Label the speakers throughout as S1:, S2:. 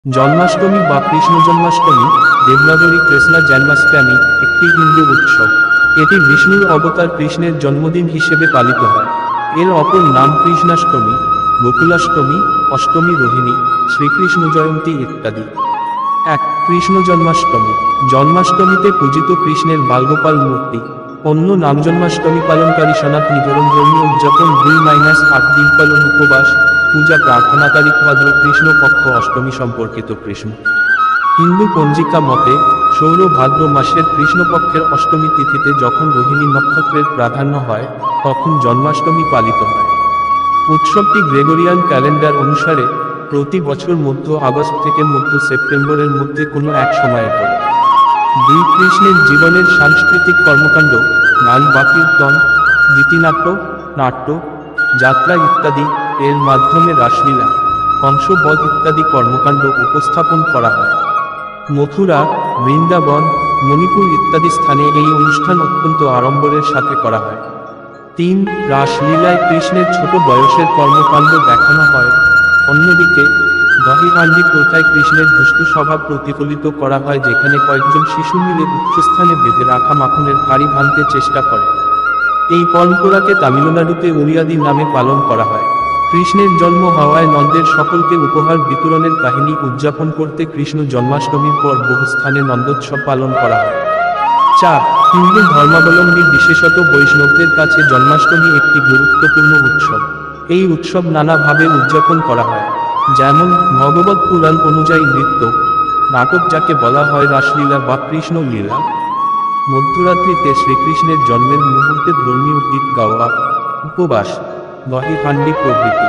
S1: জন্মাষ্টমী বা কৃষ্ণ জন্মাষ্টমী দেবনাগরী কৃষ্ণা জন্মাষ্টমী একটি হিন্দু উৎসব। এটি বিষ্ণুর অবতার কৃষ্ণের জন্মদিন হিসেবে পালিত হয়। এর অপর নাম কৃষ্ণাষ্টমী, গোকুলাষ্টমী, অষ্টমী রোহিণী, শ্রীকৃষ্ণ জয়ন্তী ইত্যাদি। এক কৃষ্ণ জন্মাষ্টমী। জন্মাষ্টমীতে পূজিত কৃষ্ণের বালগোপাল মূর্তি। অন্য নাম জন্মাষ্টমী পালনকারী সনাতনী ধর্মীয় উদযাপন 2-8 দিন পালন, উপবাস, পূজা, প্রার্থনা। তারিখ ভাদ্র কৃষ্ণ পক্ষ অষ্টমী সম্পর্কিত কৃষ্ণ। হিন্দু পঞ্জিকা মতে সৌর ভাদ্র মাসের কৃষ্ণপক্ষের অষ্টমী তিথিতে যখন রোহিণী নক্ষত্রের প্রাধান্য হয় তখন জন্মাষ্টমী পালিত হয়। উৎসবটি গ্রেগরিয়ান ক্যালেন্ডার অনুসারে প্রতি বছর মধ্য আগস্ট থেকে মধ্য সেপ্টেম্বরের মধ্যে কোনো এক সময়ে পড়ে। দুই কৃষ্ণের জীবনের সাংস্কৃতিক কর্মকাণ্ড, গান বা কীর্তন, গীতিনাট্য, নাট্য, যাত্রা ইত্যাদি এর মাধ্যমে রাসলীলা, কংসবধ ইত্যাদি কর্মকাণ্ড উপস্থাপন করা হয়। মথুরা, বৃন্দাবন, মণিপুর ইত্যাদি স্থানে এই অনুষ্ঠান অত্যন্ত আড়ম্বরের সাথে করা হয়। 3 রাসলীলায় কৃষ্ণের ছোট বয়সের কর্মকাণ্ড দেখানো হয়। অন্যদিকে দহিহান্ডি প্রথায় কৃষ্ণের দুষ্টু স্বভাব প্রতিফলিত করা হয়, যেখানে কয়েকজন শিশু মিলে উচ্চস্থানে বেঁধে রাখা মাখনের হাঁড়ি ভাঙতে চেষ্টা করে। এই পরম্পরাকে তামিলনাড়ুতে উড়িয়াদি নামে পালন করা হয়। কৃষ্ণের জন্ম হওয়ায় নন্দের সকলকে উপহার বিতরণের কাহিনী উদযাপন করতে কৃষ্ণ জন্মাষ্টমীর পর বহু স্থানে নন্দোৎসব পালন করা হয়। 4 হিন্দু ধর্মাবলম্বী বিশেষত বৈষ্ণবদের কাছে জন্মাষ্টমী একটি গুরুত্বপূর্ণ উৎসব। এই উৎসব নানাভাবে উদযাপন করা হয়, যেমন ভগবত পুরাণ অনুযায়ী নৃত্য, নাটক যাকে বলা হয় রাসলীলা বা কৃষ্ণ লীলা, মধ্যরাত্রিতে শ্রীকৃষ্ণের জন্মের মুহূর্তে ধর্মীয় গীত গাওয়া, উপবাস, দহিহান্ডি প্রভৃতি।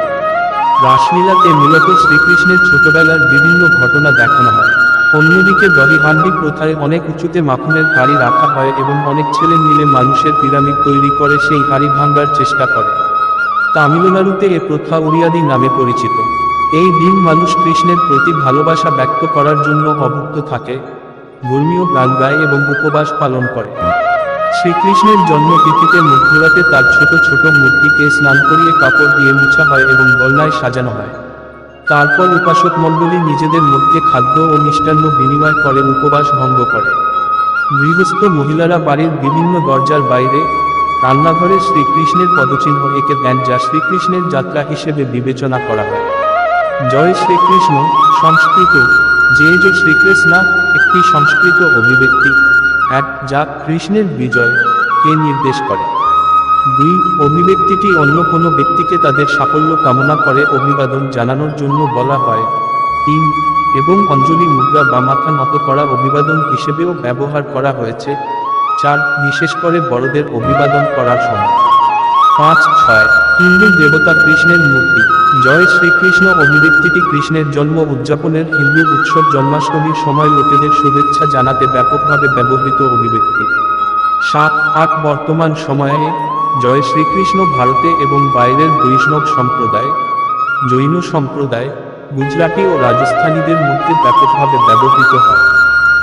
S1: রাসলীলাতে মূলত শ্রীকৃষ্ণের ছোটবেলার বিভিন্ন ঘটনা দেখানো হয়। অন্যদিকে দহিহান্ডি প্রথায় অনেক উঁচুতে মাখনের হাঁড়ি রাখা হয় এবং অনেক ছেলে মিলে মানুষের পিরামিড তৈরি করে সেই হাঁড়ি ভাঙার চেষ্টা করে। তামিলনাড়ুতে এ প্রথা উড়িয়াদি নামে পরিচিত। এই দিন মানুষ কৃষ্ণের প্রতি ভালোবাসা ব্যক্ত করার জন্য অভুক্ত থাকে, ধর্মীয় গান গায় এবং উপবাস পালন করে। শ্রীকৃষ্ণের জন্মতিথিতে মধ্যরাতে তার ছোট ছোট মূর্তিকে স্নান করিয়ে কাপড় দিয়ে মুছা হয় এবং দোলনায় সাজানো হয়। তারপর উপাসক মণ্ডলী নিজেদের মধ্যে খাদ্য ও মিষ্টান্ন বিনিময় করে উপবাস ভঙ্গ করে। গৃহস্থ মহিলারা বাড়ির বিভিন্ন দরজার বাইরে, রান্নাঘরে শ্রীকৃষ্ণের পদচিহ্ন এঁকে দেন, যা শ্রীকৃষ্ণের যাত্রা হিসেবে বিবেচনা করা হয়। জয় শ্রীকৃষ্ণ সংস্কৃত জয় শ্রীকৃষ্ণা একটি সংস্কৃত অভিব্যক্তি যা কৃষ্ণের বিজয়কে নির্দেশ করে। 2 অভিব্যক্তিটি অন্য কোনো ব্যক্তিকে তাদের সাফল্য কামনা করে অভিবাদন জানানোর জন্য বলা হয়। 3 এবং অঞ্জলি মুদ্রা বা মাথা নত করা অভিবাদন হিসেবেও ব্যবহার করা হয়েছে। 4 বিশেষ করে বড়দের অভিবাদন করার সময়। 5-6 হিন্দু দেবতা কৃষ্ণের মূর্তি। জয় শ্রীকৃষ্ণ অভিব্যক্তিটি কৃষ্ণের জন্ম উদযাপনের হিন্দু উৎসব জন্মাষ্টমীর সময় লোকেদের শুভেচ্ছা জানাতে ব্যাপকভাবে ব্যবহৃত অভিব্যক্তি। 7-8 বর্তমান সময়ে জয় শ্রীকৃষ্ণ ভারতে এবং বাইরের বৈষ্ণব সম্প্রদায়, জৈন সম্প্রদায়, গুজরাটি ও রাজস্থানীদের মধ্যে ব্যাপকভাবে ব্যবহৃত হয়।